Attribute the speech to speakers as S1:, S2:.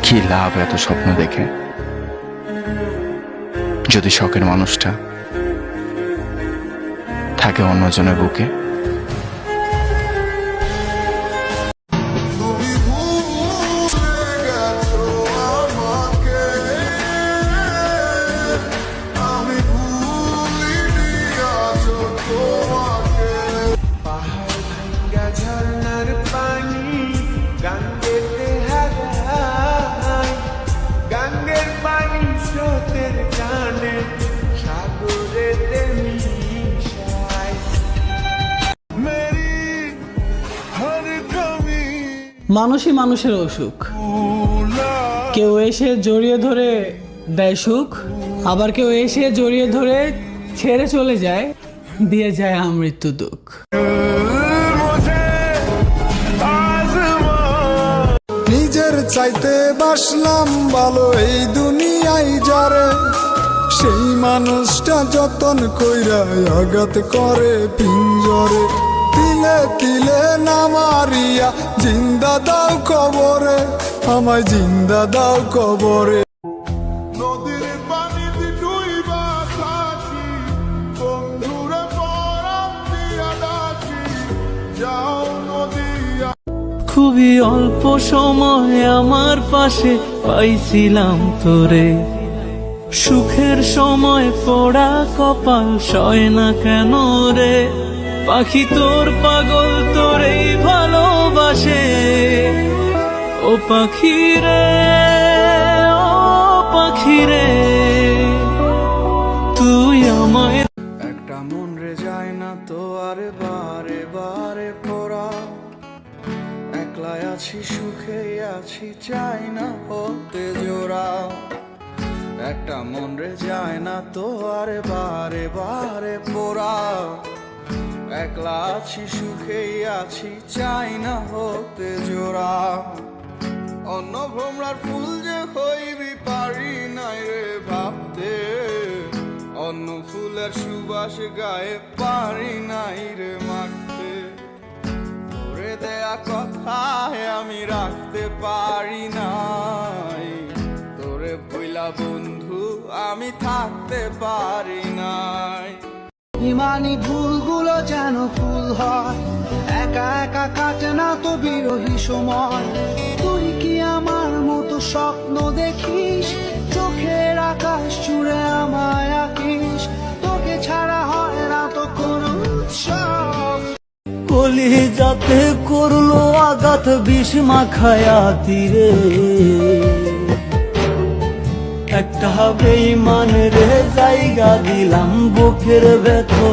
S1: কি লাভ এত স্বপ্ন দেখে, যদি শখের মানুষটা থাকে অন্যজনের বুকে।
S2: মানুষই মানুষের অসুখ, কেউ এসে জড়িয়ে ধরে দেয় সুখ, আবার কেউ এসে জড়িয়ে ধরে ছেড়ে চলে যায়, দিয়ে যায় আমৃত্যু দুঃখ।
S3: নিজের চাইতে বাসলাম ভালো এই দুনিয়ায় যারে, সেই মানুষটা যতন কইরা আঘাত করে পিঞ্জরে। তিলে তিলে না মারিয়া জিন্দা দাও কবরে, আমায় জিন্দা দাও কবরে। নদীর পানিতে ডুইবা থাকি, বন্ধুরে পরাণ দিয়া ডাকি, যাও নদিয়া।
S4: খুবই অল্প সময় আমার পাশে পাইছিলাম তোরে, সুখের সময় পোড়া কপাল সয় না কেন রে। পাখি তোর পাগল তোরেই ভালোবাসে, ও পাখি রে, ও পাখি রে, তুই আমায়।
S3: একটা মন রে যায় না তো আর বারে বারে পড়া, একলাই আছি সুখে আছি চাই না হতে জোড়া। একটা মন রে যায় না তো আর বারে বারে পড়া, একলা আছি সুখেই আছি চাই না হতে জোড়া। অন্য ভ্রমরার ফুল যে হইবি পারি নাই রে ভাবতে, অন্য ফুলের সুবাস গায়ে পারি নাই রে মাখতে। তোরে দেয়া কথায় আমি রাখতে পারি নাই, তোরে ভইলা বন্ধু আমি থাকতে পারি নাই।
S5: ইমানি ভুলগুলো যেন ফুল হয়, একা একা কাটে না তো বিরহী সময়। তুই কি আমার মতো স্বপ্ন দেখিস, চোখের আকাশ জুড়ে আমায় আঁকিস, তোকে ছাড়া হয় না তো কোনো উৎসব।
S4: কলি যাতে করলো আঘাত বিষ মাখায়া তীরে, একটা বেঈমান রে জায়গা দিলাম বুকের ভেতর।